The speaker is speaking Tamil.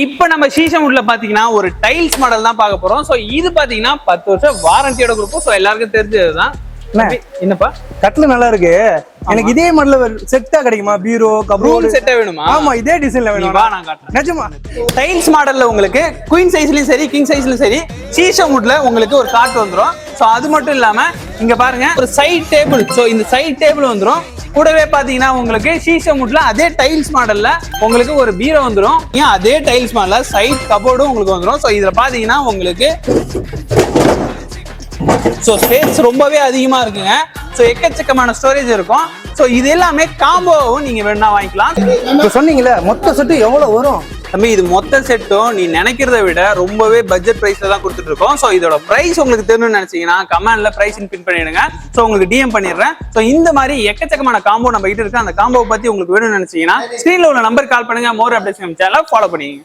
இப்ப நம்ம ஷீஷம்வுட்ல பாத்தீங்கன்னா ஒரு டைல்ஸ் மாடல் தான் பார்க்க போறோம். சோ இது பாத்தீங்கன்னா 10 வருஷம் வாரண்டியோட கொடுப்போம். சோ எல்லாருக்கும் தெரிஞ்சதுதான். என்னப்பா கட்ல நல்லா இருக்கு. எனக்கு இதே மாடல் செட்டா கிடைக்குமா? பீரோ கபோர்ட் செட்டா வேணுமா? ஆமா, இதே டிசைன்ல வேணும். வா நான் காட்டுறேன். நிஜமா டைல்ஸ் மாடல்ல உங்களுக்கு குயின் சைஸ்லயும் சரி கிங் சைஸ்லயும் சரி ஷீஷம்வுட்ல உங்களுக்கு ஒரு காட் வந்துரும். சோ அது மட்டும் இல்லாம இங்க பாருங்க ஒரு சைட் டேபிள். சோ இந்த சைட் டேபிள் வந்துரும். கூடவே பாத்தீங்கன்னா உங்களுக்கு ஷீஷம்வுட்ல அதே டைல்ஸ் மாடல்ல உங்களுக்கு ஒரு பீரோ வந்துரும். அதே டைல்ஸ் மாடல்ல சைட் கபோர்டும் உங்களுக்கு வந்துரும். சோ இதுல பாத்தீங்கன்னா உங்களுக்கு சோ ஸ்பேஸ் ரொம்பவே அதிகமா இருக்குங்க. சோ எக்கச்சக்கமான ஸ்டோரேஜ் இருக்கும். சோ இது எல்லாமே காம்போவும் நீங்க வேணா வாங்கிக்கலாம். இப்ப சொன்னீங்கல்ல மொத்த செட்டு எவ்வளவு வரும்? தம்பி இது மொத்த செட்டும் நீ நினைக்கிறத விட ரொம்பவே பட்ஜெட் பிரைஸ்ல தான் கொடுத்துட்டு இருக்கோம். சோ இதோட பிரைஸ் உங்களுக்கு தெரியணும்னு நினைச்சீங்கன்னா கமெண்ட்ல பிரைஸ் பின் பண்ணிடுங்க. சோ உங்களுக்கு டிஎம் பண்ணிடுறேன். சோ இந்த மாதிரி எக்கச்சக்கமான காம்போ நம்ம கிட்ட இருக்கு. அந்த காம்போ பத்தி உங்களுக்கு வேணும்னு நினைச்சீங்கன்னா ஸ்கிரீன்ல உள்ள நம்பர் கால் பண்ணுங்க. மோர் அப்டேட்ஸ் சேனலை ஃபாலோ பண்ணிங்க.